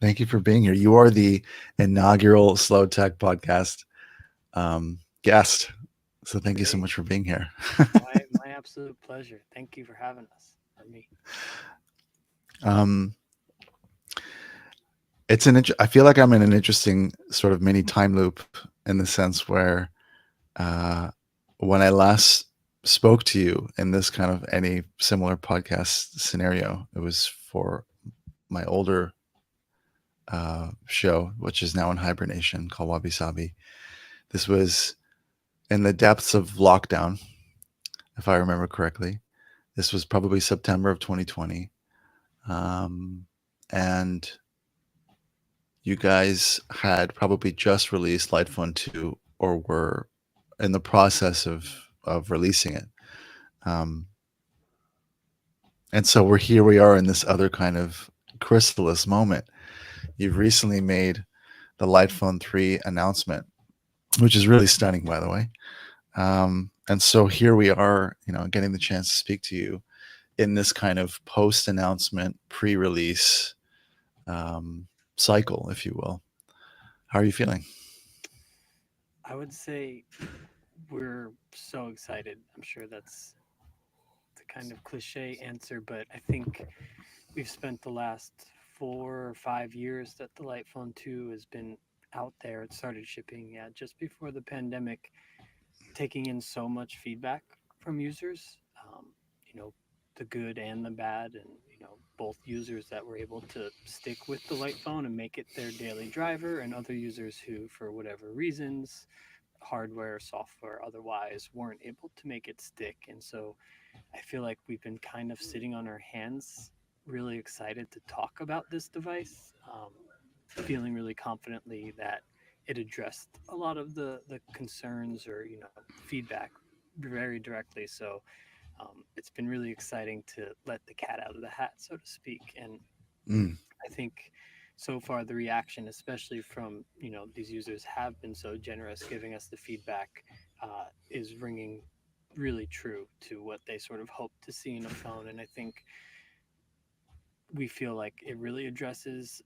Thank you for being here. You are the inaugural Slow Tech podcast guest. So thank you so Great. much for being here. My absolute pleasure. Thank you for having us. For me. um, I feel like I'm in an interesting sort of mini time loop in the sense where uh, when I last spoke to you in this kind of any similar podcast scenario, it was for my older show, which is now in hibernation, called Wabi-sabi. This was in the depths of lockdown, if I remember correctly. This was probably September of 2020. Um, and you guys had probably just released Lightphone 2 or were in the process of releasing it. Um, and so we are in this other kind of chrysalis moment. You've recently made the Lightphone 3 announcement, which is really stunning, by the way. And so here we are, getting the chance to speak to you in this kind of post announcement, pre release cycle, if you will. How are you feeling? I would say we're so excited. I'm sure that's the kind of cliche answer, but I think we've spent the last 4 or 5 years that the Light Phone 2 has been out there. It started shipping, yeah, just before the pandemic, taking in so much feedback from users, you know, the good and the bad, and both users that were able to stick with the light phone and make it their daily driver, and other users who, for whatever reasons, hardware, software, otherwise, weren't able to make it stick. And so I feel like we've been kind of sitting on our hands, really excited to talk about this device, feeling really confidently that it addressed a lot of the concerns or feedback very directly. So it's been really exciting to let the cat out of the hat, so to speak. And Mm, I think so far the reaction, especially from these users, have been so generous, giving us the feedback, is ringing really true to what they sort of hope to see in a phone. And I think we feel like it really addresses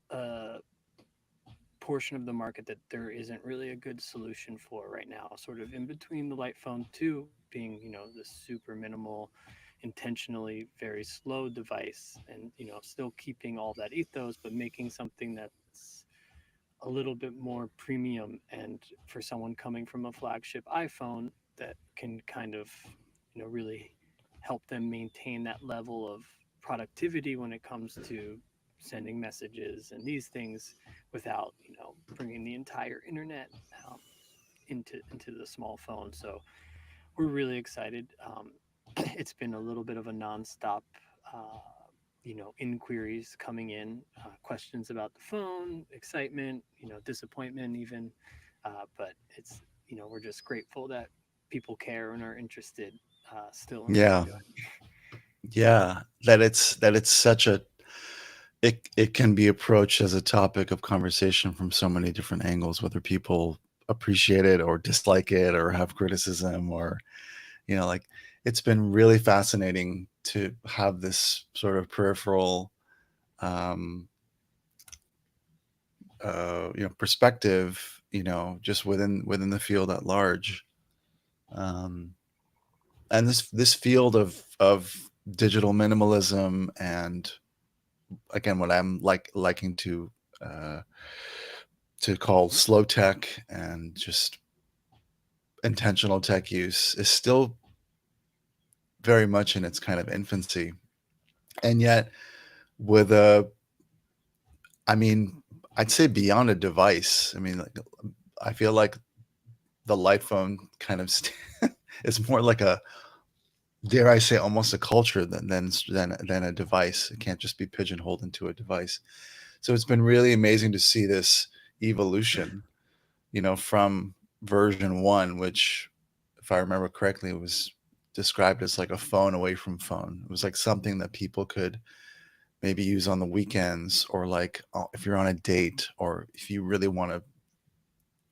portion of the market that there isn't really a good solution for right now, sort of in between the light phone 2 being, the super minimal, intentionally very slow device, and still keeping all that ethos, but making something that's a little bit more premium, and for someone coming from a flagship iPhone, that can kind of really help them maintain that level of productivity when it comes to sending messages and these things, without bringing the entire internet into the small phone. So we're really excited. It's been a little bit of a nonstop, uh, inquiries coming in, questions about the phone, excitement, disappointment even. But it's, we're just grateful that people care and are interested, still in what we're yeah, doing. yeah. That it's such a it can be approached as a topic of conversation from so many different angles, whether people appreciate it or dislike it or have criticism or like it's been really fascinating to have this sort of peripheral um perspective, just within the field at large. um and this field of digital minimalism and again what I'm liking to call slow tech and just intentional tech use is still very much in its kind of infancy, and yet with a I mean I'd say beyond a device. I mean, like, I feel like the light phone kind of is more like a, dare I say, almost a culture than a device. It can't just be pigeonholed into a device. So it's been really amazing to see this evolution, from version one, which, if I remember correctly, was described as like a phone away from phone. It was like something that people could maybe use on the weekends, or like if you're on a date, or if you really want to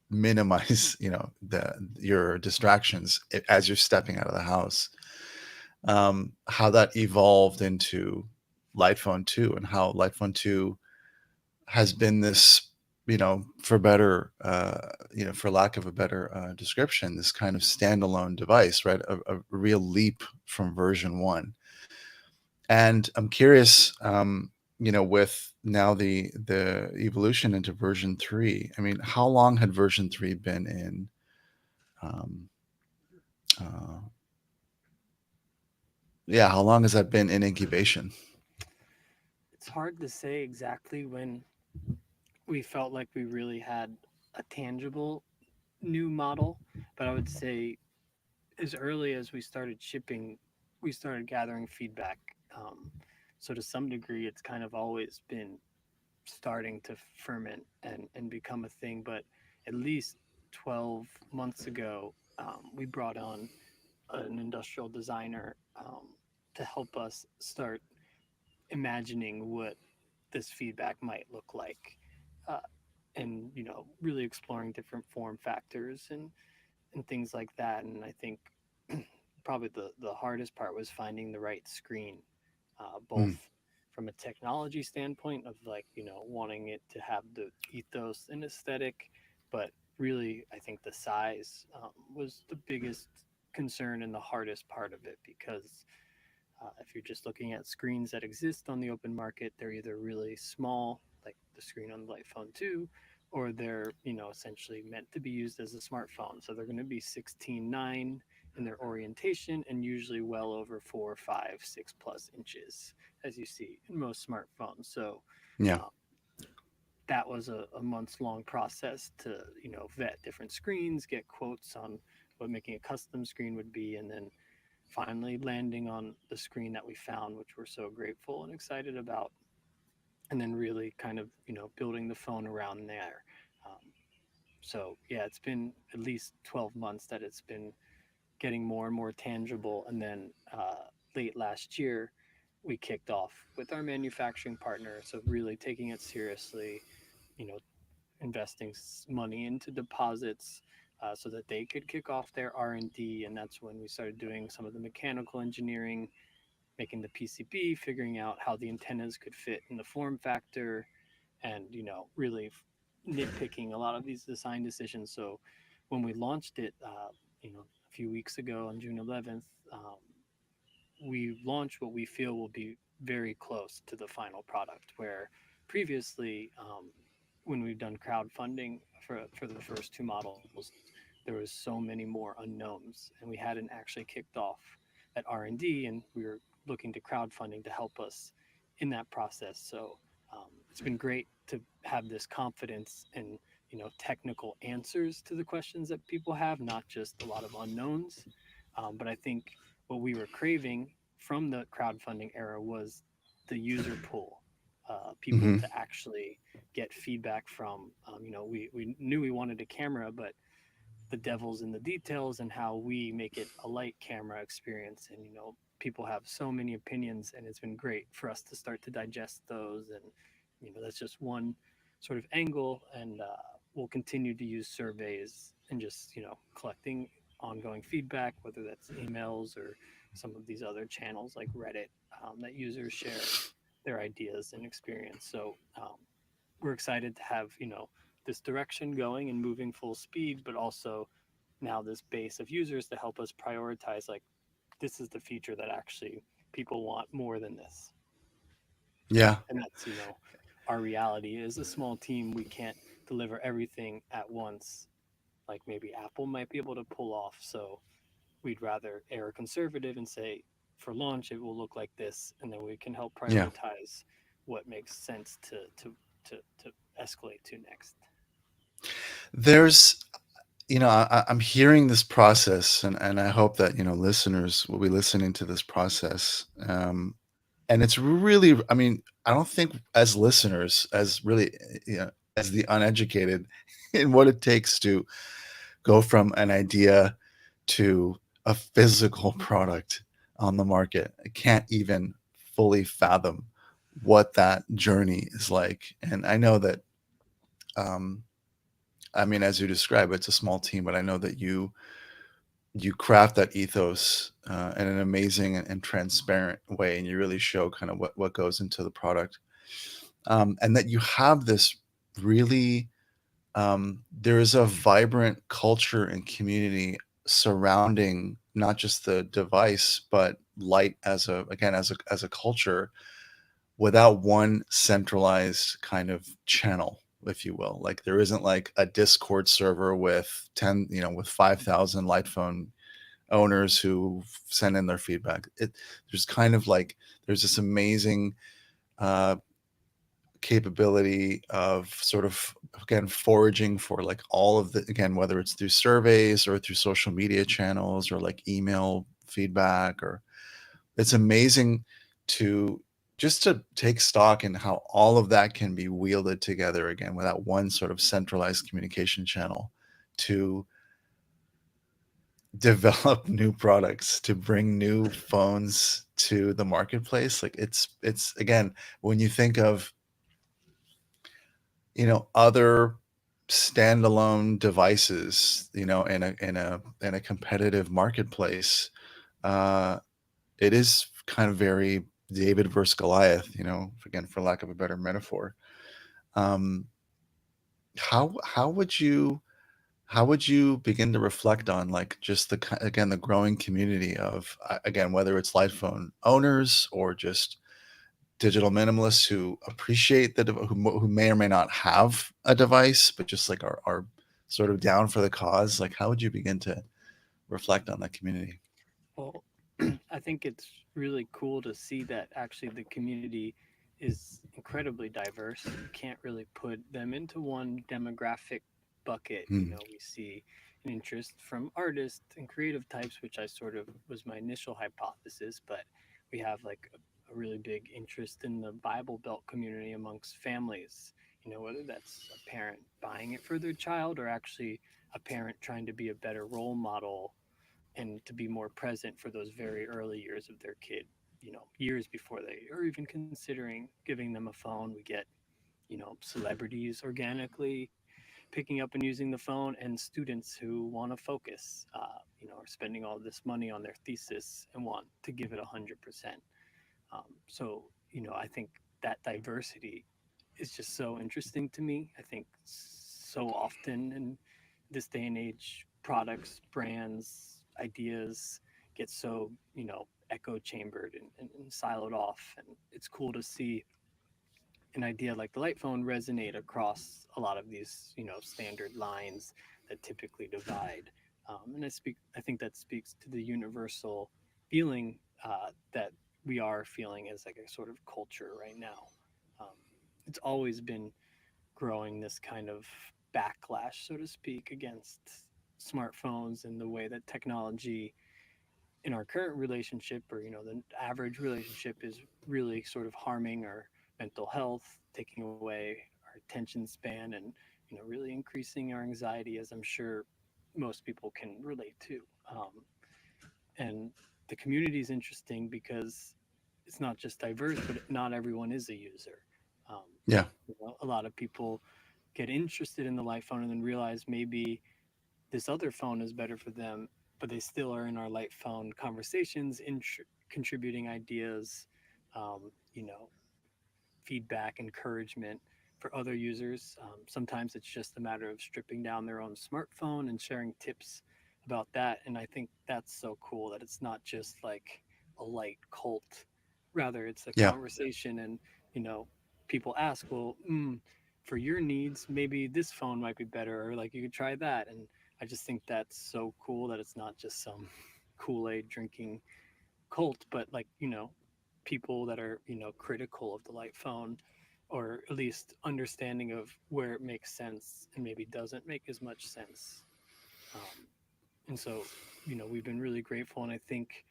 minimize, your distractions as you're stepping out of the house. How that evolved into Lightphone 2, and how Lightphone 2 has been this, for better, for lack of a better description, this kind of standalone device, right? A real leap from version one. And I'm curious, with now the evolution into version three. I mean, how long had version three been in? Um, uh, yeah, how long has that been in incubation? It's hard to say exactly when we felt like we really had a tangible new model, but I would say as early as we started shipping, we started gathering feedback. Um, so to some degree, it's kind of always been starting to ferment and become a thing. But at least 12 months ago, we brought on an industrial designer to help us start imagining what this feedback might look like. Uh, and really exploring different form factors and things like that. And I think probably the hardest part was finding the right screen, both Mm, from a technology standpoint of like, wanting it to have the ethos and aesthetic, but really, I think the size was the biggest concern and the hardest part of it because if you're just looking at screens that exist on the open market, they're either really small, like the screen on the Lightphone 2, or they're, essentially meant to be used as a smartphone. So they're going to be 16:9 in their orientation and usually well over 4, 5, 6 plus inches, as you see in most smartphones. So yeah. um, that was a months long process to, vet different screens, get quotes on what making a custom screen would be, and then finally landing on the screen that we found, which we're so grateful and excited about, and then really kind of building the phone around there. Um, so yeah, it's been at least 12 months that it's been getting more and more tangible, and then late last year we kicked off with our manufacturing partner, so really taking it seriously, you know, investing money into deposits so that they could kick off their R&D, and that's when we started doing some of the mechanical engineering, making the PCB, figuring out how the antennas could fit in the form factor, and really nitpicking a lot of these design decisions. So when we launched it, a few weeks ago on June 11th, we launched what we feel will be very close to the final product. Where previously, when we've done crowdfunding for the first two models, there was so many more unknowns, and we hadn't actually kicked off that R&D, and we were looking to crowdfunding to help us in that process. So it's been great to have this confidence and technical answers to the questions that people have, not just a lot of unknowns. But I think what we were craving from the crowdfunding era was the user pool, people Hmm. to actually get feedback from. We knew we wanted a camera, but the devil's in the details and how we make it a light camera experience. And people have so many opinions, and it's been great for us to start to digest those. And that's just one sort of angle, and we'll continue to use surveys and just collecting ongoing feedback, whether that's emails or some of these other channels like Reddit, that users share their ideas and experience. So we're excited to have this direction going and moving full speed, but also now this base of users to help us prioritize, like, this is the feature that actually people want more than this. Yeah. And that's our reality. Is a small team, we can't deliver everything at once like maybe Apple might be able to pull off. So we'd rather err conservative and say for launch it will look like this, and then we can help Yeah. prioritize what makes sense to escalate to next. There's, I'm hearing this process, and I hope that, listeners will be listening to this process. And it's really, I mean, I don't think as listeners, as really, as the uneducated in what it takes to go from an idea to a physical product on the market, I can't even fully fathom what that journey is like. And I know that, um, I mean, as you describe, it's a small team, but I know that you craft that ethos in an amazing and transparent way, and you really show kind of what goes into the product. and that you have this really there is a vibrant culture and community surrounding not just the device but light as a again as a culture without one centralized kind of channel, if you will. Like there isn't like a Discord server with 10, you know, with 5,000 Lightphone owners who send in their feedback. There's kind of like there's this amazing uh, capability of sort of again foraging for like all of the again whether it's through surveys or through social media channels or like email feedback or it's amazing to just to take stock in how all of that can be wielded together again without one sort of centralized communication channel to develop new products, to bring new phones to the marketplace. Like it's again, when you think of, you know, other standalone devices, you know, in a competitive marketplace, uh, it is kind of very David versus Goliath, you know, again, for lack of a better metaphor. Um, how would you how would you begin to reflect on like just the again the growing community of again whether it's Lightphone owners or just digital minimalists who appreciate who may or may not have a device but just like are sort of down for the cause, like how would you begin to reflect on that community? Well, I think it's really cool to see that actually the community is incredibly diverse. You can't really put them into one demographic bucket. You Hmm. know, we see an interest from artists and creative types, which I sort of was my initial hypothesis, but we have like a really big interest in the Bible Belt community amongst families. You know, whether that's a parent buying it for their child or actually a parent trying to be a better role model and to be more present for those very early years of their kid, you know, years before they are even considering giving them a phone. We get, you know, celebrities organically picking up and using the phone and students who want to focus, you know, are spending all this money on their thesis and want to give it 100%. So, you know, I think that diversity is just so interesting to me. I think so often in this day and age, products, brands, ideas get so, you know, echo chambered and siloed off. And it's cool to see an idea like the light phone resonate across a lot of these, you know, standard lines that typically divide. And I think that speaks to the universal feeling that we are feeling as like a sort of culture right now. Um, it's always been growing this kind of backlash, so to speak, against smartphones and the way that technology in our current relationship or you know the average relationship is really sort of harming our mental health, taking away our attention span, and you know really increasing our anxiety, as I'm sure most people can relate to. And the community is interesting because it's not just diverse, but not everyone is a user. um, Yeah. you know, a lot of people get interested in the light phone and then realize maybe this other phone is better for them, but they still are in our light phone conversations, contributing ideas, you know, feedback, encouragement for other users. Sometimes it's just a matter of stripping down their own smartphone and sharing tips about that. And I think that's so cool that it's not just like a light cult, rather, it's a Yeah. conversation. And, you know, people ask, well, for your needs, maybe this phone might be better, or like you could try that. And I just think that's so cool that it's not just some Kool Aid drinking cult, but like, you know, people that are, you know, critical of the light phone or at least understanding of where it makes sense and maybe doesn't make as much sense. Um, and so, you know, we've been really grateful. And I think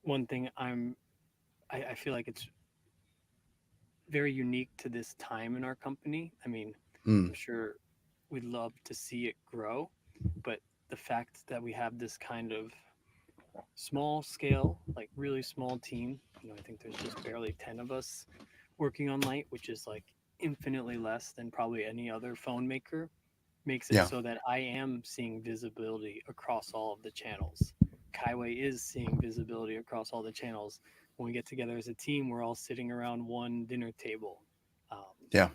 one thing I feel like it's very unique to this time in our company. I mean, Mm. I'm sure we'd love to see it grow, but the fact that we have this kind of small scale, like really small team. You know, I think there's just barely 10 of us working on Light, which is like infinitely less than probably any other phone maker, makes it Yeah. so that I am seeing visibility across all of the channels. Kaiway is seeing visibility across all the channels. When we get together as a team, we're all sitting around one dinner table. Yeah.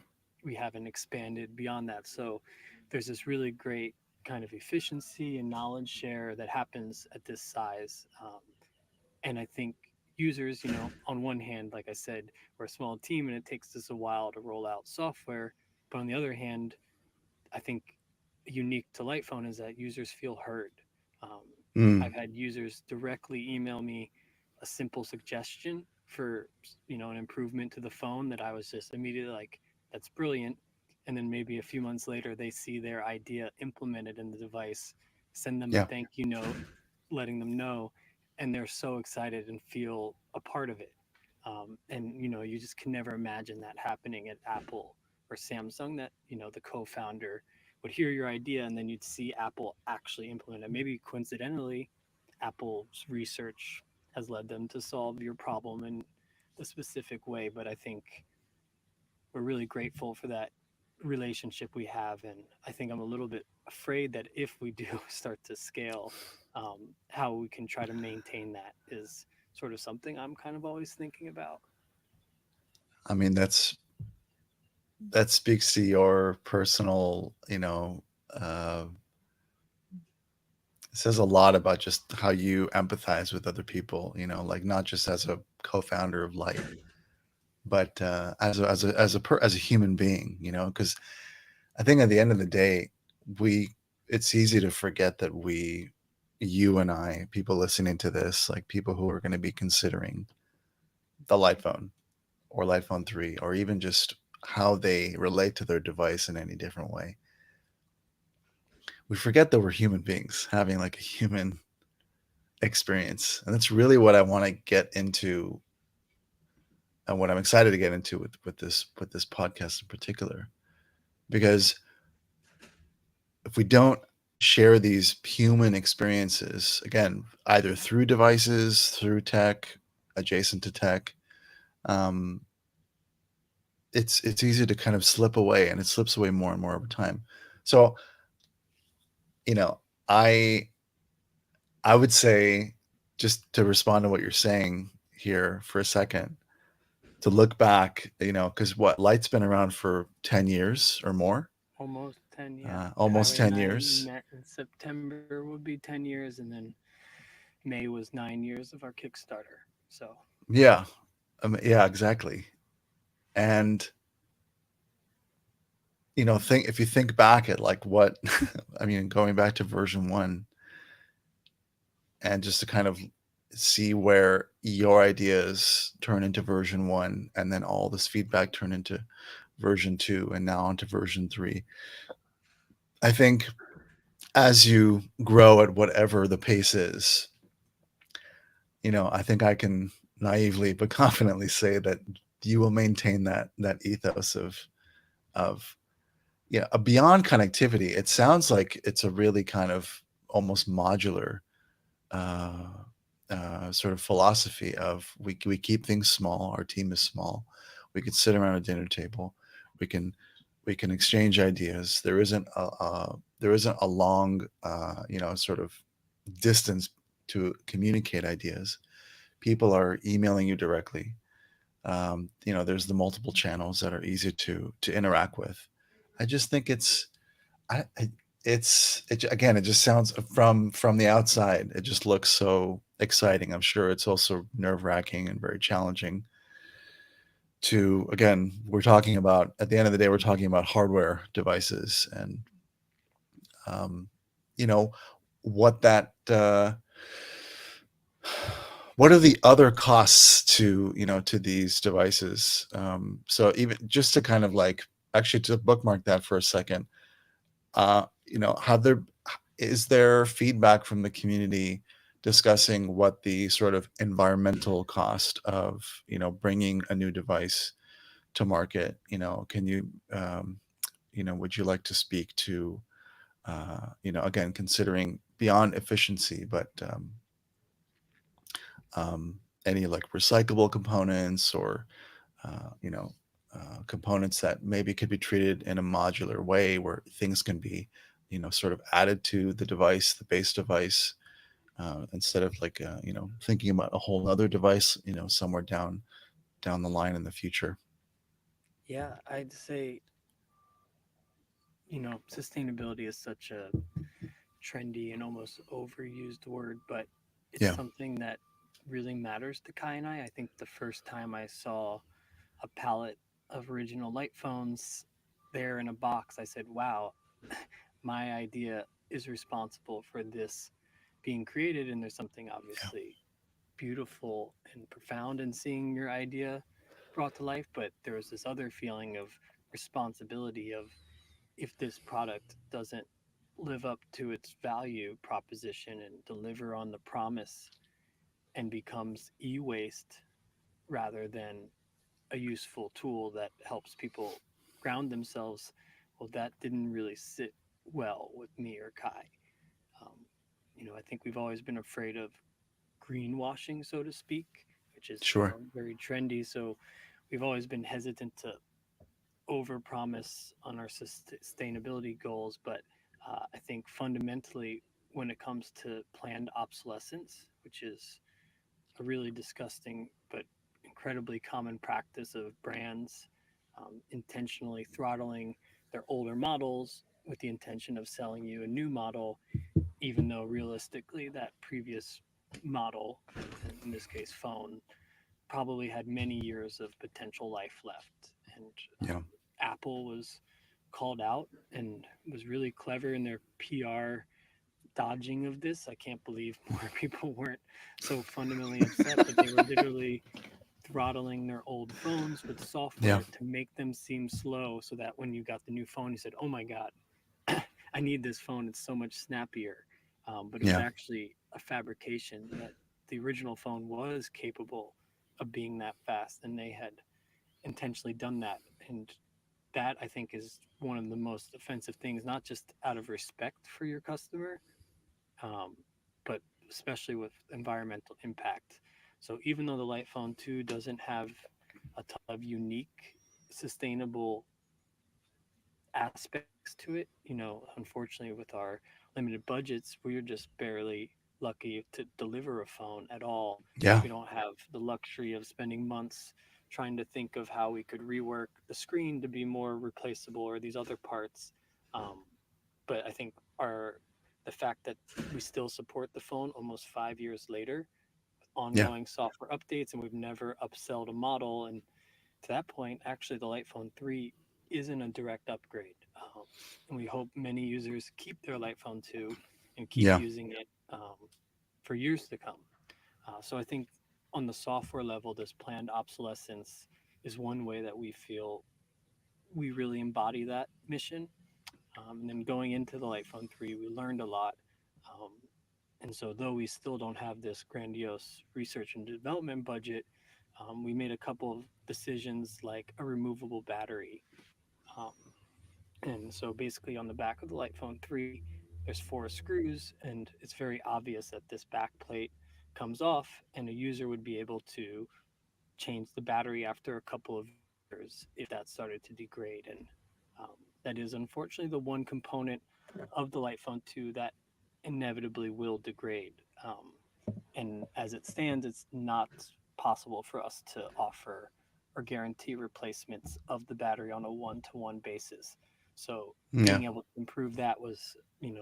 We haven't expanded beyond that. So there's this really great kind of efficiency and knowledge share that happens at this size. And I think users, on one hand, like I said, we're a small team and it takes us a while to roll out software. But on the other hand, I think unique to Lightphone is that users feel heard. Um, Mm, I've had users directly email me a simple suggestion for an improvement to the phone that I was just immediately like, that's brilliant. And then maybe a few months later, they see their idea implemented in the device, send them a yeah. thank you note, letting them know, and they're so excited and feel a part of it. And you just can never imagine that happening at Apple or Samsung. That the co-founder would hear your idea and then you'd see Apple actually implement it. Maybe coincidentally, Apple's research has led them to solve your problem in a specific way. But I think we're really grateful for that relationship we have. And I think I'm a little bit afraid that if we do start to scale, how we can try to maintain that is sort of something I'm kind of always thinking about. I mean, that speaks to your personal, it says a lot about just how you empathize with other people, like not just as a co-founder of Light, but as a human being, because I think at the end of the day, we it's easy to forget that you and I, people listening to this, like people who are going to be considering the Light Phone or Light Phone 3, or even just how they relate to their device in any different way. We forget that we're human beings having like a human experience. And that's really what I want to get into, and what I'm excited to get into with this podcast in particular. Because if we don't share these human experiences, again, either through devices, through tech, adjacent to tech, um, it's easy to kind of slip away, and it slips away more and more over time. So, you know, I I would say, just to respond to what you're saying here for a second, to look back, because what, Light's been around for 10 years or more, Almost 10, yeah. almost Highway 10 9 years. met in September would be 10 years, and then May was 9 years of our Kickstarter. So Yeah. Yeah, exactly. And, think if you think back at like what, I mean, going back to version one, and just to kind of see where your ideas turn into version one, and then all this feedback turn into version two, and now onto version three. I think as you grow at whatever the pace is, I think I can naively but confidently say that you will maintain that ethos of beyond connectivity. It sounds like it's a really kind of almost modular uh, sort of philosophy of we keep things small. Our team is small. We can sit around a dinner table. We can we can exchange ideas. There isn't a long sort of distance to communicate ideas. People are emailing you directly. There's the multiple channels that are easy to interact with. I just think I again, it just sounds, from the outside, it just looks so exciting. I'm sure it's also nerve wracking and very challenging to, again, we're talking about, at the end of the day, we're talking about hardware devices, and um, you know what that what are the other costs to these devices. So even just to kind of like, actually, to bookmark that for a second, have there is there feedback from the community discussing what the sort of environmental cost of bringing a new device to market? Can you would you like to speak to again, considering beyond efficiency, but um, any like recyclable components, or you know components that maybe could be treated in a modular way, where things can be sort of added to the device, the base device, instead of like thinking about a whole other device somewhere down the line in the future. Yeah, I'd say, sustainability is such a trendy and almost overused word, but it's Yeah, something that really matters to Kai and I. I think the first time I saw a pallet of original light phones there in a box, I said, wow, my idea is responsible for this being created. And there's something yeah, obviously beautiful and profound in seeing your idea brought to life. But there was this other feeling of responsibility of, if this product doesn't live up to its value proposition and deliver on the promise and becomes e waste rather than a useful tool that helps people ground themselves, well, that didn't really sit well with me or Kai. Um, I think we've always been afraid of greenwashing, so to speak, which is, sure. very trendy. So we've always been hesitant to overpromise on our sustainability goals. But I think fundamentally, when it comes to planned obsolescence, which is a really disgusting but incredibly common practice of brands intentionally throttling their older models with the intention of selling you a new model, even though realistically that previous model, in this case phone, probably had many years of potential life left. And Yeah, Apple was called out and was really clever in their PR dodging of this. I can't believe more people weren't so fundamentally upset, but they were literally throttling their old phones with yeah, software to make them seem slow so that when you got the new phone, you said, oh my God, I need this phone. It's so much snappier. But it was yeah, actually a fabrication that the original phone was capable of being that fast, and they had intentionally done that. And that, I think, is one of the most offensive things, not just out of respect for your customer, um, but especially with environmental impact. So even though the Light Phone 2 doesn't have a ton of unique, sustainable aspects to it, unfortunately, with our limited budgets, we're just barely lucky to deliver a phone at all. yeah, We don't have the luxury of spending months trying to think of how we could rework the screen to be more replaceable or these other parts. Um, but I think the fact that we still support the phone almost 5 years later, yeah, ongoing software updates, and we've never upselled a model. And to that point, actually, the Lightphone 3 isn't a direct upgrade. And we hope many users keep their Lightphone 2 and keep yeah, using it for years to come. So I think on the software level, this planned obsolescence is one way that we feel we really embody that mission. And then going into the Lightphone 3, we learned a lot. Um, and so, though we still don't have this grandiose research and development budget, we made a couple of decisions like a removable battery. Um, and so, basically, on the back of the Lightphone 3, there's four screws, and it's very obvious that this back plate comes off, and a user would be able to change the battery after a couple of years if that started to degrade. And um, that is unfortunately the one component of the Lightphone 2 that inevitably will degrade. And as it stands, it's not possible for us to offer or guarantee replacements of the battery on a one-to-one basis. So yeah, being able to improve that was,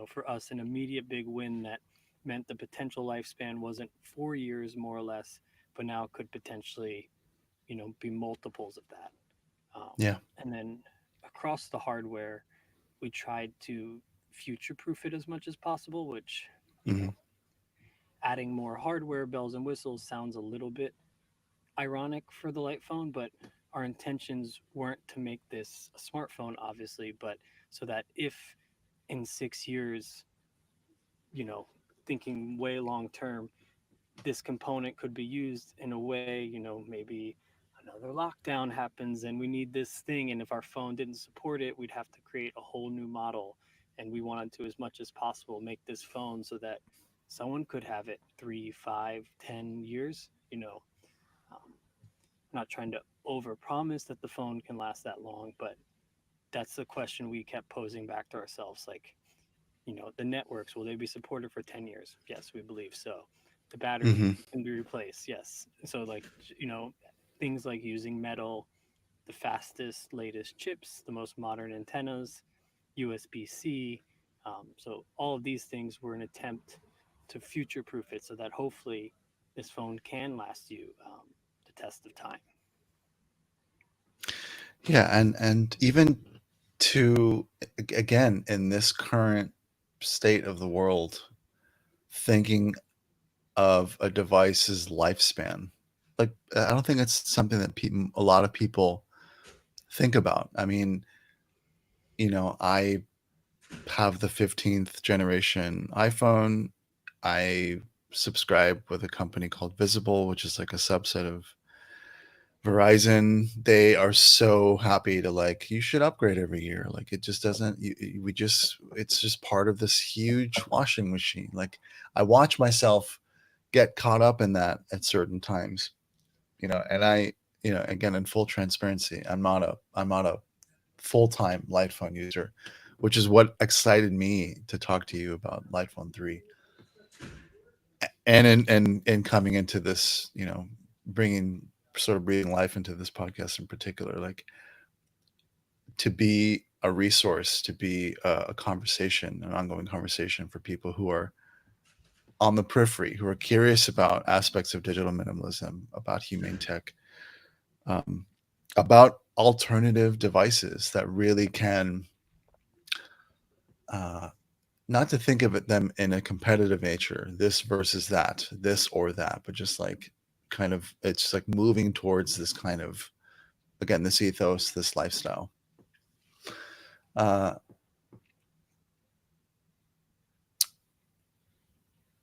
for us an immediate big win that meant the potential lifespan wasn't 4 years more or less, but now could potentially, be multiples of that. yeah, And then across the hardware, we tried to future proof it as much as possible, which, you hmm, know, adding more hardware bells and whistles sounds a little bit ironic for the light phone, but our intentions weren't to make this a smartphone, obviously, but so that if in 6 years, you know, thinking way long term, this component could be used in a way, maybe another lockdown happens and we need this thing. And if our phone didn't support it, we'd have to create a whole new model. And we wanted to, as much as possible, make this phone so that someone could have it 3, 5, 10 years. Um, not trying to overpromise that the phone can last that long, but that's the question we kept posing back to ourselves. Like, the networks, will they be supported for 10 years? Yes, we believe so. The battery hmm, can be replaced. Yes. So, like, you know, things like using metal, the fastest, latest chips, the most modern antennas, USB C. So all of these things were an attempt to future proof it so that hopefully this phone can last you the test of time. Yeah, and even to again in this current state of the world, thinking of a device's lifespan, like I don't think it's something that a lot of people think about. I mean, I have the 15th generation iPhone. I subscribe with a company called Visible, which is like a subset of Verizon. They are so happy to like, you should upgrade every year. Like it just doesn't, it's just part of this huge washing machine. Like I watch myself get caught up in that at certain times, and again, in full transparency, I'm not a full-time Lightphone user, which is what excited me to talk to you about Lightphone 3. And in coming into this, bringing sort of breathing life into this podcast in particular, like to be a resource, to be a conversation, an ongoing conversation for people who are on the periphery, who are curious about aspects of digital minimalism, about humane tech, um, about alternative devices that really can, uh, not to think of them in a competitive nature, this versus that, this or that, but just like kind of, it's like moving towards this kind of, again, this ethos, this lifestyle. Uh,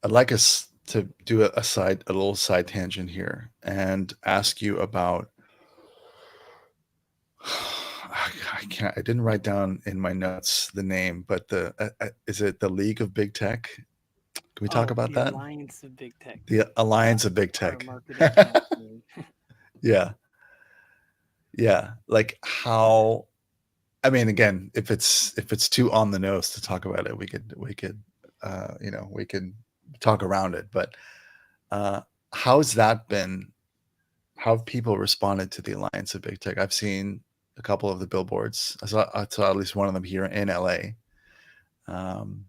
I'd like us to do a little side tangent here and ask you about. I didn't write down in my notes the name, but is it the League of Big Tech? Can we talk Oh, about the that? Alliance of Big Tech. The Yeah, Alliance of Big our Tech. marketing campaign. Yeah, yeah. Like how? I mean, again, if it's too on the nose to talk about it, we could talk around it. But uh, how's that been? How have people responded to the Alliance of Big Tech? I've seen a couple of the billboards. I saw at least one of them here in LA. Um,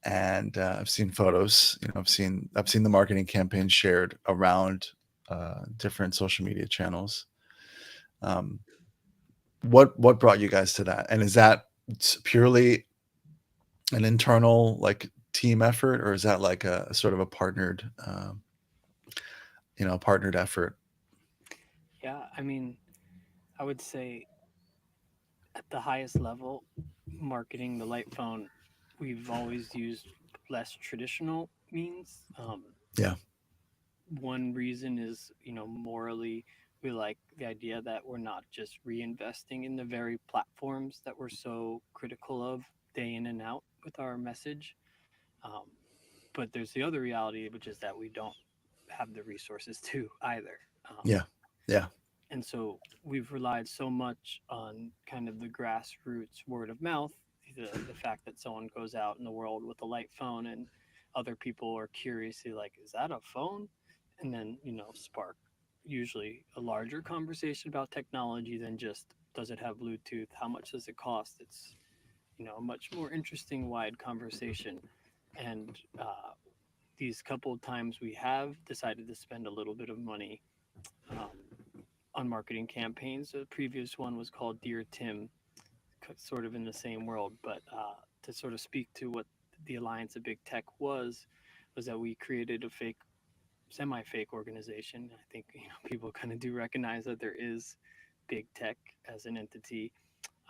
and I've seen photos. I've seen the marketing campaign shared around different social media channels. Um, what brought you guys to that? And is that purely an internal like team effort, or is that like a sort of a partnered effort? Yeah, I mean, I would say at the highest level, marketing the light phone, we've always used less traditional means. Yeah, One reason is, morally, we like the idea that we're not just reinvesting in the very platforms that we're so critical of day in and out with our message. Um, but there's the other reality, which is that we don't have the resources to either. yeah, yeah, And so we've relied so much on kind of the grassroots word of mouth, the fact that someone goes out in the world with a light phone and other people are curiously like, is that a phone? And then, spark usually a larger conversation about technology than just, does it have Bluetooth? How much does it cost? It's, a much more interesting, wide conversation. And these couple of times we have decided to spend a little bit of money um, on marketing campaigns. The previous one was called Dear Tim, sort of in the same world. But to sort of speak to what the Alliance of Big Tech was that we created a fake, semi-fake organization. I think people kind of do recognize that there is big tech as an entity.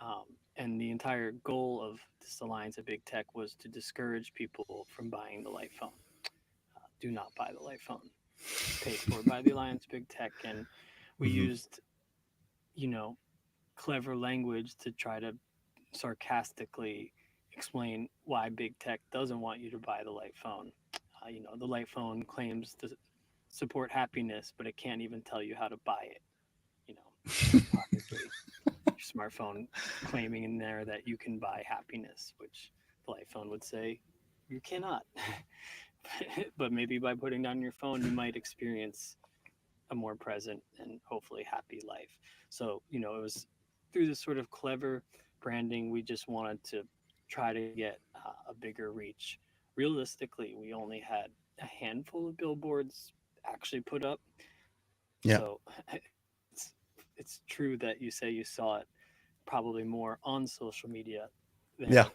Um, and the entire goal of this Alliance of Big Tech was to discourage people from buying the light phone. Do not buy the light phone. It's paid for by the Alliance of Big Tech. And we hmm used, you know, clever language to try to sarcastically explain why big tech doesn't want you to buy the light phone. The light phone claims to support happiness, but it can't even tell you how to buy it. Obviously, your smartphone claiming in there that you can buy happiness, which the light phone would say you cannot. But maybe by putting down your phone, you might experience a more present and hopefully happy life. So, it was through this sort of clever branding, we just wanted to try to get a bigger reach. Realistically, we only had a handful of billboards actually put up. Yeah. So it's true that you say you saw it probably more on social media Yeah. than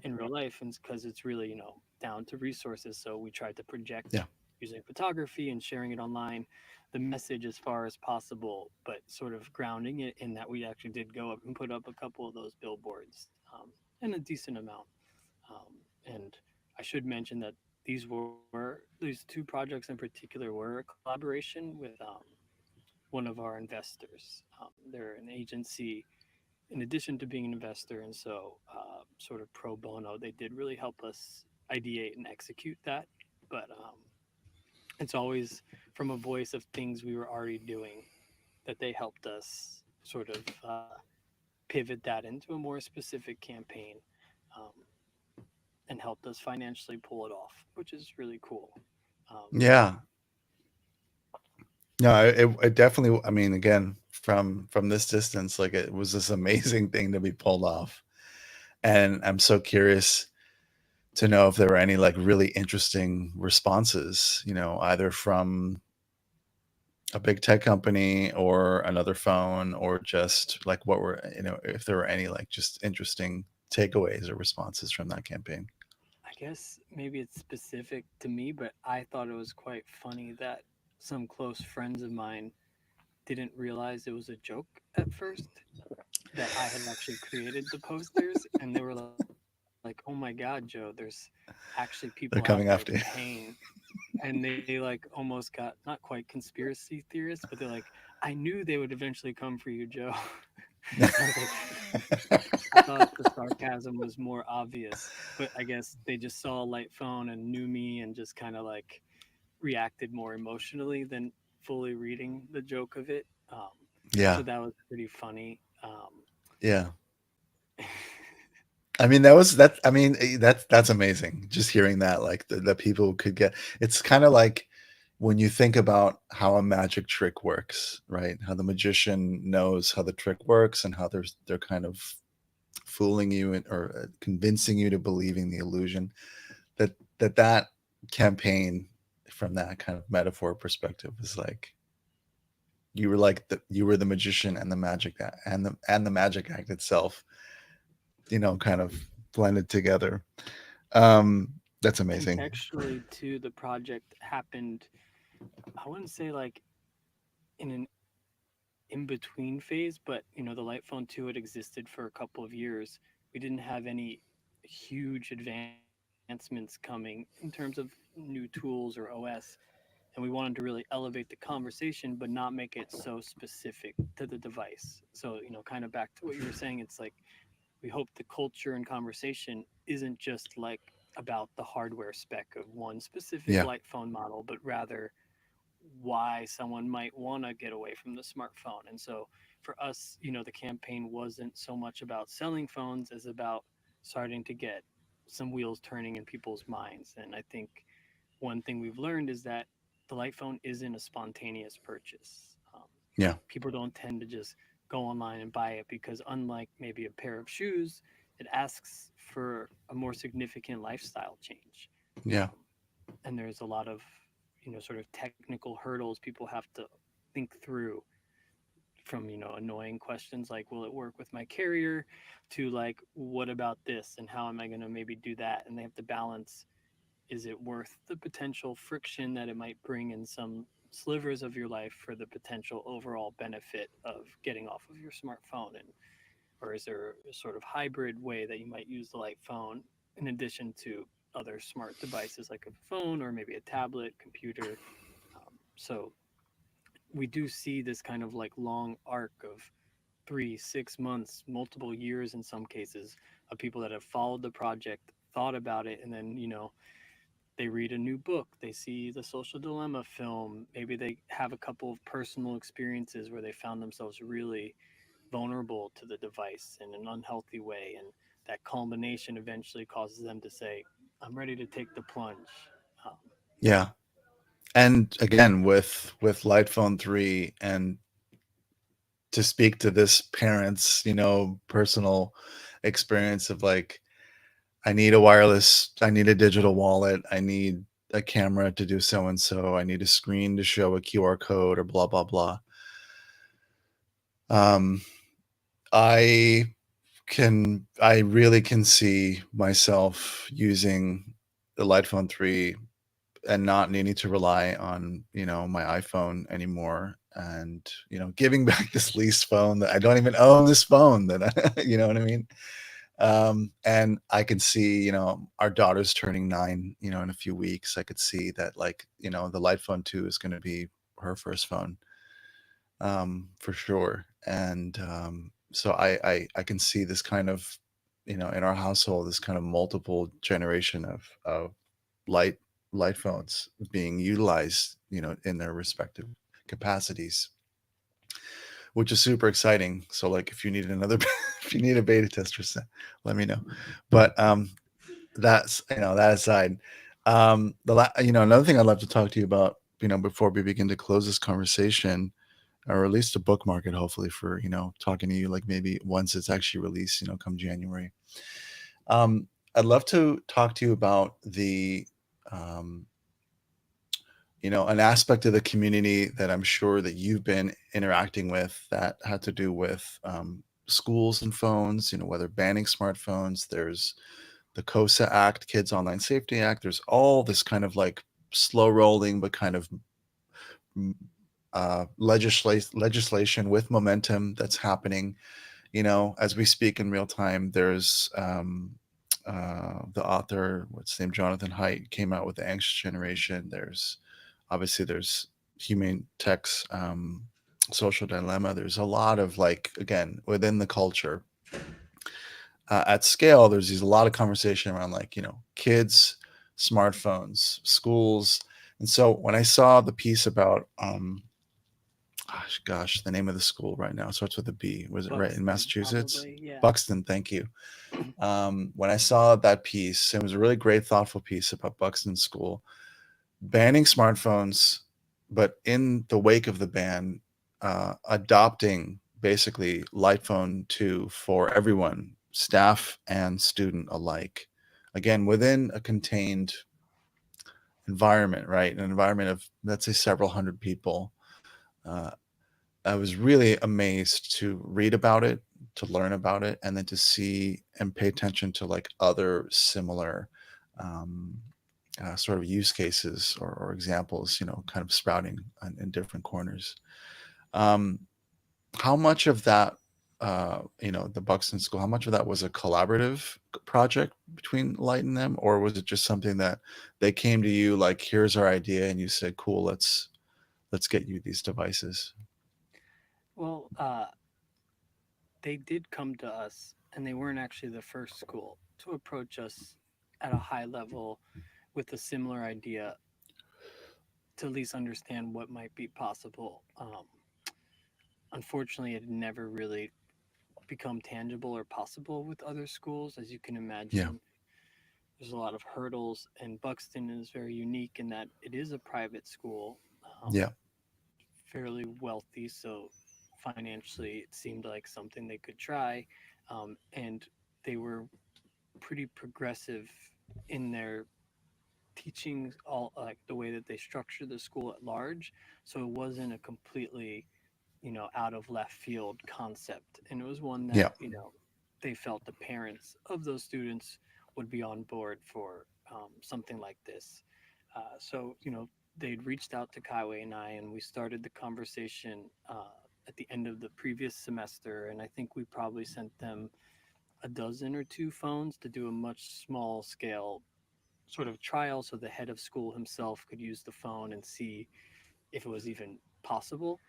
in real life, and because it's really down to resources. So we tried to project Yeah. using photography and sharing it online the message as far as possible, but sort of grounding it in that we actually did go up and put up a couple of those billboards, and a decent amount. And I should mention that these two projects in particular were a collaboration with one of our investors. They're an agency in addition to being an investor, and so sort of pro bono, they did really help us ideate and execute that. But it's always from a voice of things we were already doing that they helped us sort of pivot that into a more specific campaign, um, and helped us financially pull it off, which is really cool. Um, Yeah. No, it definitely. I mean, again, from this distance, like it was this amazing thing to be pulled off, and I'm so curious to know if there were any like really interesting responses. Either from a big tech company or another phone, or just like what were if there were any like just interesting takeaways or responses from that campaign. I guess maybe it's specific to me, but I thought it was quite funny that some close friends of mine didn't realize it was a joke at first, that I had actually created the posters, and they were like, "Oh my God, Joe, there's actually people out there They're coming paying." after you. And they like almost got not quite conspiracy theorists, but they're like, "I knew they would eventually come for you, Joe." I was like, I thought the sarcasm was more obvious, but I guess they just saw a light phone and knew me and just kind of like reacted more emotionally than fully reading the joke of it. Yeah. So that was pretty funny. Yeah. I mean, that was that. I mean, that's amazing. Just hearing that, like the people could get. It's kind of like when you think about how a magic trick works, right? How the magician knows how the trick works and how they're kind of fooling you or convincing you to believing the illusion. That campaign, from that kind of metaphor perspective, is like you were the magician and the magic and the magic act itself, kind of blended together. That's And amazing. textually, too, the project happened, I wouldn't say like in an in between phase, but the Light Phone 2 had existed for a couple of years. We didn't have any huge advancements coming in terms of new tools or OS, and we wanted to really elevate the conversation but not make it so specific to the device. So, kind of back to what you were saying, it's like we hope the culture and conversation isn't just like about the hardware spec of one specific Yeah. light phone model, but rather why someone might want to get away from the smartphone. And so for us, the campaign wasn't so much about selling phones as about starting to get some wheels turning in people's minds. And I think one thing we've learned is that the light phone isn't a spontaneous purchase. Yeah. People don't tend to just go online and buy it because, unlike maybe a pair of shoes, it asks for a more significant lifestyle change. Yeah. Um, and there's a lot of, sort of technical hurdles people have to think through, from, annoying questions like, will it work with my carrier, to like, what about this and how am I going to maybe do that? And they have to balance, is it worth the potential friction that it might bring in some slivers of your life for the potential overall benefit of getting off of your smartphone? And or is there a sort of hybrid way that you might use the light phone in addition to other smart devices like a phone or maybe a tablet computer? So we do see this kind of like long arc of 3 6 months, multiple years in some cases, of people that have followed the project, thought about it, and then they read a new book, they see the Social Dilemma film, maybe they have a couple of personal experiences where they found themselves really vulnerable to the device in an unhealthy way. And that culmination eventually causes them to say, I'm ready to take the plunge. Um, Yeah. And again, with Lightphone 3, and to speak to this parent's, personal experience of like, I need a digital wallet, I need a camera to do so and so, I need a screen to show a QR code or blah blah blah. Um, I I really can see myself using the Lightphone 3 and not needing to rely on, my iPhone anymore, and, giving back this leased phone that I don't even own this phone that I, you know what I mean? And I can see, our daughter's turning 9, in a few weeks. I could see that, like, the Lightphone 2 is going to be her first phone, for sure. And so I can see this kind of, in our household, this kind of multiple generation of light light phones being utilized, in their respective capacities, which is super exciting. So like, if you need another, if you need a beta tester, let me know. But that's, that aside, another thing I'd love to talk to you about, before we begin to close this conversation, or at least to bookmark it, hopefully, for, talking to you, like maybe once it's actually released, come January. um I'd love to talk to you about the um an aspect of the community that I'm sure that you've been interacting with, that had to do with, schools and phones, whether banning smartphones. There's the COSA Act, Kids Online Safety Act. There's all this kind of like slow rolling, but kind of legislation with momentum that's happening, as we speak in real time. There's the author, what's his name, Jonathan Haidt, came out with the Anxious Generation. There's Humane Tech's, Social Dilemma. There's a lot of, like, again, within the culture, at scale, there's a lot of conversation around, like, kids, smartphones, schools. And so when I saw the piece about, gosh, the name of the school right now starts with a B. Was it right in Buxton, Massachusetts? probably. Yeah. Buxton, thank you. When I saw that piece, it was a really great, thoughtful piece about Buxton School banning smartphones, but in the wake of the ban, adopting basically Lightphone 2 for everyone, staff and student alike. Again, within a contained environment, right? An environment of, let's say, several hundred people. Uh, I was really amazed to read about it, to learn about it, and then to see and pay attention to like other similar, um, sort of use cases, or examples, kind of sprouting in different corners. Um, how much of that, the Buxton School, how much of that was a collaborative project between Light and them, or was it just something that they came to you like, here's our idea, and you said, cool, let's get you these devices? Well, they did come to us, and they weren't actually the first school to approach us at a high level with a similar idea to at least understand what might be possible. Unfortunately, it never really become tangible or possible with other schools. As you can Yeah, imagine, there's a lot of hurdles, and Buxton is very unique in that it is a private school, um, yeah, fairly wealthy, so financially it seemed like something they could try, and they were pretty progressive in their teachings, all like the way that they structure the school at large. So it wasn't a completely, out of left field concept, and it was one yeah. that they felt the parents of those students would be on board for, something like this. So they'd reached out to Kaiway and I, and we started the conversation at the end of the previous semester, and I think we probably sent them a dozen or two phones to do a much small scale sort of trial, so the head of school himself could use the phone and see if it was even possible.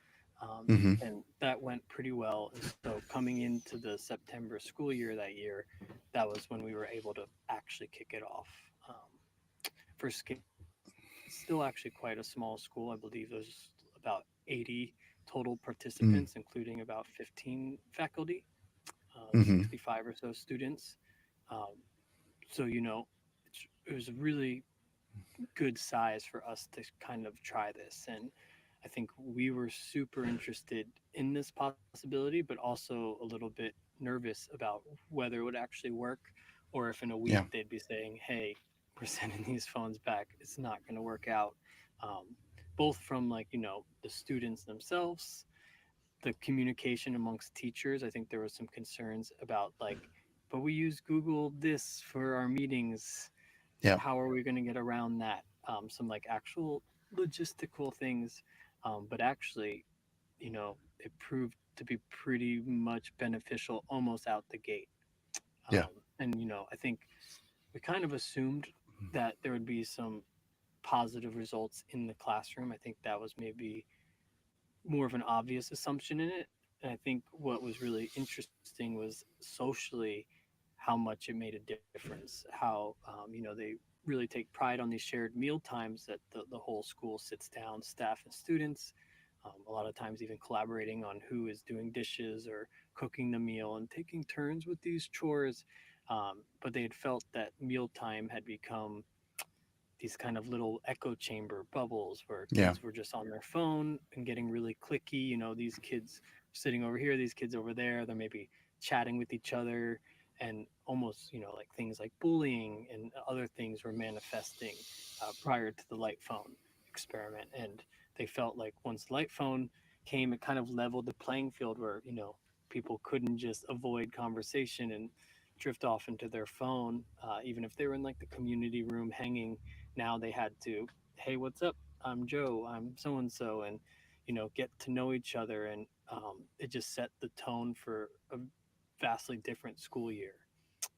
Hmm. And that went pretty well. And so coming into the September school year that year, that was when we were able to actually kick it off. For scale, it's still actually quite a small school. I believe there's about 80 total Mm. participants, including about 15 faculty, Hmm. 65 or so students. Um, so, it was really good size for us to kind of try this. And I think we were super interested in this possibility, but also a little bit nervous about whether it would actually work, or if in a week Yeah. they'd be saying, hey, we're sending these phones back. It's not going to work out. Both from, like, the students themselves, the communication amongst teachers. I think there was some concerns about, like, but we use Google this for our meetings. Yeah. How are we going to get around that? Some like actual logistical things, but actually, it proved to be pretty much beneficial almost out the gate. Yeah. And I think we kind of assumed that there would be some positive results in the classroom. I think that was maybe more of an obvious assumption in it. And I think what was really interesting was socially how much it made a difference. How they really take pride on these shared meal times that the whole school sits down, staff and students. A lot of times, even collaborating on who is doing dishes or cooking the meal and taking turns with these chores. But they had felt that mealtime had become these kind of little echo chamber bubbles where Yeah. kids were just on their phone and getting really clicky. These kids sitting over here, these kids over there, they're maybe chatting with each other, and almost, like things like bullying and other things were manifesting prior to the light phone experiment. And they felt like once the light phone came, it kind of leveled the playing field where, people couldn't just avoid conversation and drift off into their phone, even if they were in like the community room hanging. Now they had to, hey, what's up? I'm Joe. I'm so and so, and get to know each other, and it just set the tone for a vastly different school year.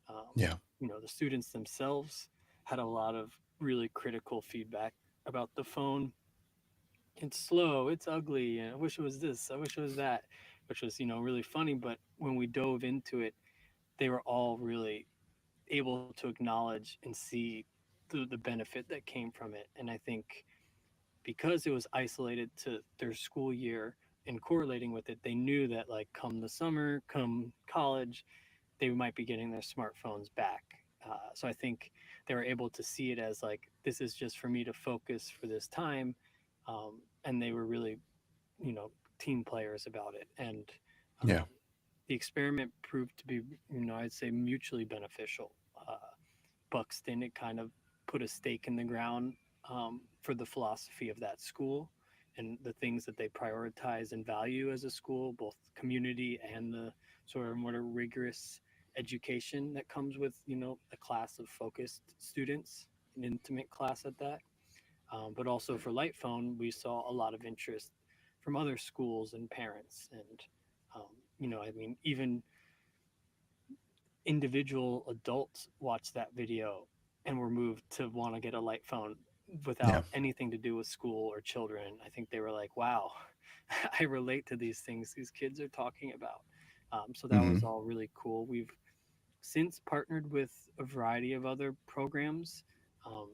Um, Yeah. the students themselves had a lot of really critical feedback about the phone. It's slow, it's ugly, and I wish it was this, I wish it was that, which was really funny. But when we dove into it, they were all really able to acknowledge and see the benefit that came from it. And I think because it was isolated to their school year and correlating with it, they knew that, like, come the summer, come college, they might be getting their smartphones back. So I think they were able to see it as like, this is just for me to focus for this time. And they were really, you know, team players about it. And Yeah. um, the experiment proved to be, I'd say mutually beneficial. Uh, Buxton, it kind of put a stake in the ground for the philosophy of that school and the things that they prioritize and value as a school, both community and the sort of more rigorous education that comes with, a class of focused students, an intimate class at that. But also for Lightphone, we saw a lot of interest from other schools and parents. And, I mean, even individual adults watched that video and were moved to want to get a light phone Yeah. without anything to do with school or children. I think they were like, wow, I relate to these things these kids are talking about. So that was Hmm. all really cool. We've since partnered with a variety of other programs. Um,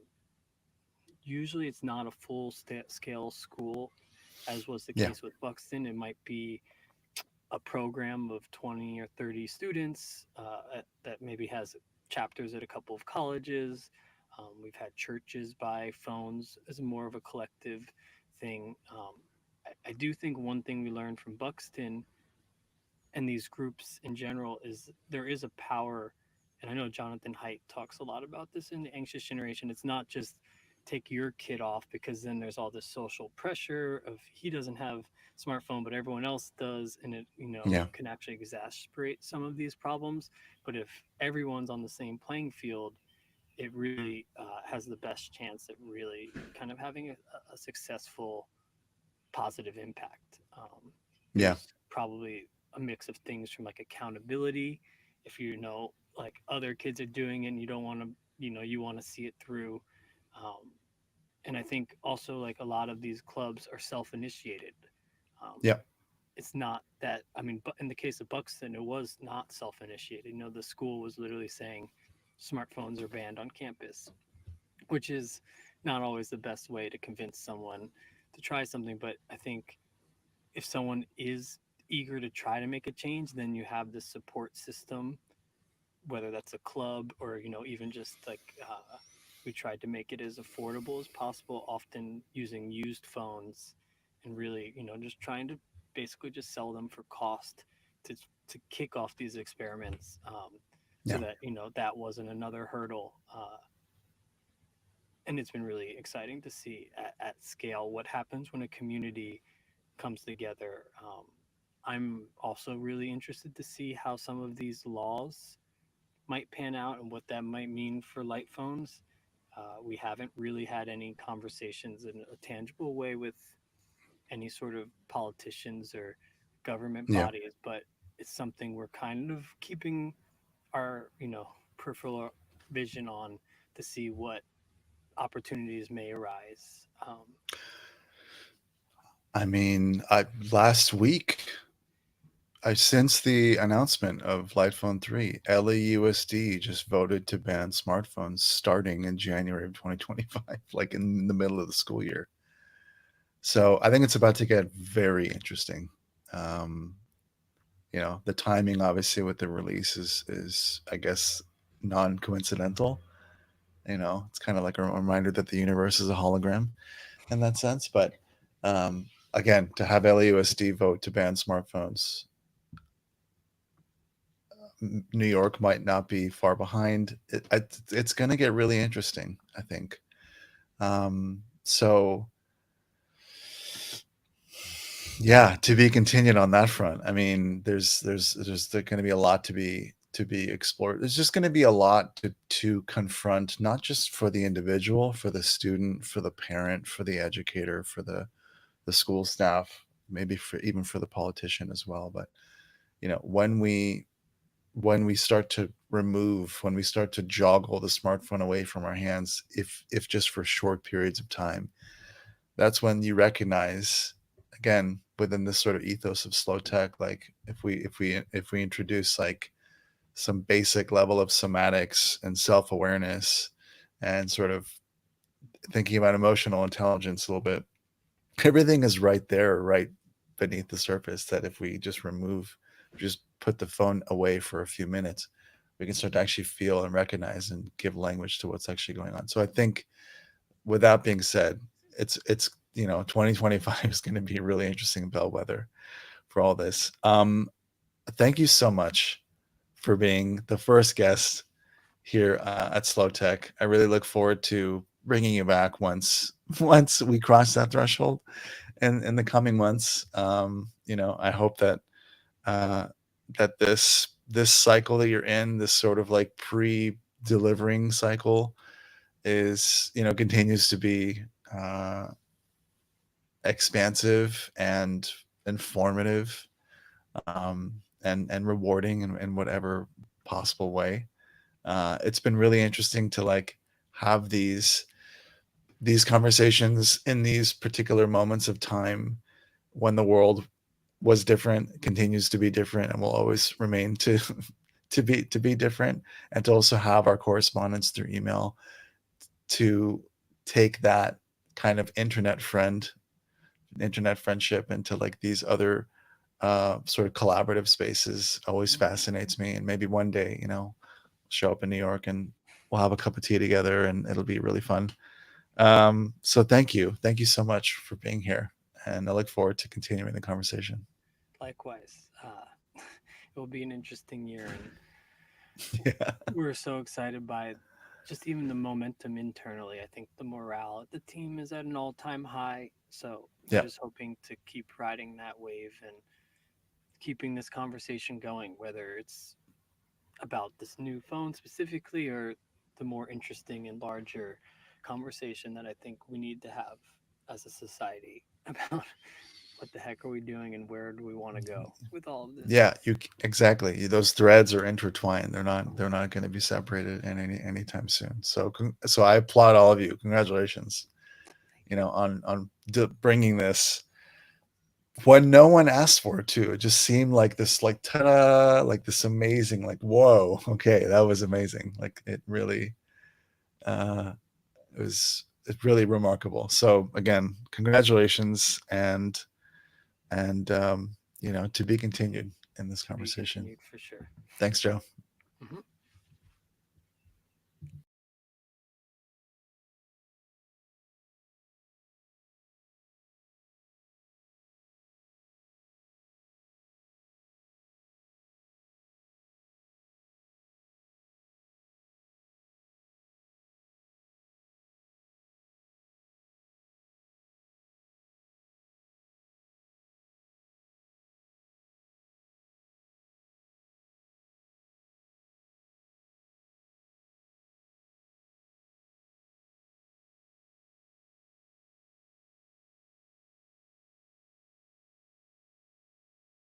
Usually it's not a full scale school, as was the Yeah. case with Buxton. It might be a program of 20 or 30 students that maybe has chapters at a couple of colleges. We've had churches buy phones as more of a collective thing. I do think one thing we learned from Buxton and these groups in general is there is a power. And I know Jonathan Haidt talks a lot about this in the anxious generation. It's not just take your kid off, because then there's all this social pressure of he doesn't have smartphone but everyone else does, and it Yeah. can actually exacerbate some of these problems. But if everyone's on the same playing field, it really has the best chance at really kind of having a successful positive impact. Yeah. There's probably a mix of things from like accountability. If like other kids are doing it and you don't want to, you want to see it through. Um, and I think also like a lot of these clubs are self-initiated. Um, Yeah. it's not that, I mean, but in the case of Buxton, it was not self-initiated. The school was literally saying smartphones are banned on campus, which is not always the best way to convince someone to try something. But I think if someone is eager to try to make a change, then you have the support system, whether that's a club or even just like we tried to make it as affordable as possible, often using used phones and really, just trying to basically just sell them for cost to kick off these experiments, so Yeah. that that wasn't another hurdle. And it's been really exciting to see at scale what happens when a community comes together. I'm also really interested to see how some of these laws might pan out and what that might mean for light phones. We haven't really had any conversations in a tangible way with any sort of politicians or government Yeah. bodies, but it's something we're kind of keeping our, peripheral vision on to see what opportunities may arise. I mean, last week, since the announcement of Lightphone 3, LAUSD just voted to ban smartphones starting in January of 2025, like in the middle of the school year. So I think it's about to get very interesting. Um, the timing obviously with the release is I guess non-coincidental. It's kind of like a reminder that the universe is a hologram in that sense. But again, to have LAUSD vote to ban smartphones, New York might not be far behind. It's going to get really interesting, I think. So yeah, to be continued on that front. I mean, there's going to be a lot to be explored. There's just going to be a lot to confront, not just for the individual, for the student, for the parent, for the educator, for the school staff, maybe for even for the politician as well. But when we start to when we start to joggle the smartphone away from our hands, if just for short periods of time, that's when you recognize, again, within this sort of ethos of slow tech, like if we introduce like some basic level of somatics and self-awareness and sort of thinking about emotional intelligence a little bit, everything is right there, right beneath the surface, that if we just put the phone away for a few minutes, we can start to actually feel and recognize and give language to what's actually going on. So I think, with that being said, it's 2025 is going to be a really interesting bellwether for all this. Thank you so much for being the first guest here at Slow Tech. I really look forward to bringing you back once we cross that threshold in the coming months. I hope that uh, this cycle that you're in, this sort of like pre-delivering cycle, is continues to be uh, expansive and informative, and rewarding in whatever possible way. It's been really interesting to like have these conversations in these particular moments of time when the world was different, continues to be different, and will always remain to to be different, and to also have our correspondence through email to take that kind of internet friendship into like these other sort of collaborative spaces always fascinates me. And maybe one day, show up in New York and we'll have a cup of tea together and it'll be really fun. So thank you so much for being here, and I look forward to continuing the conversation. Likewise, it will be an interesting year, and Yeah. we're so excited by just even the momentum internally. I think the morale at the team is at an all-time high, so we're Yeah. just hoping to keep riding that wave and keeping this conversation going, whether it's about this new phone specifically or the more interesting and larger conversation that I think we need to have as a society about what the heck are we doing and where do we want to go with all of this. Yeah, exactly. Those threads are intertwined. They're not going to be separated in anytime soon. So I applaud all of you. Congratulations. Thank you. On bringing this when no one asked for it too. It just seemed like this, like ta-da, like this amazing, like whoa, okay, that was amazing. Like it really, uh, it's really remarkable. So again, congratulations, and to be continued in this To be conversation. continued for sure. Thanks, Joe. Mhm.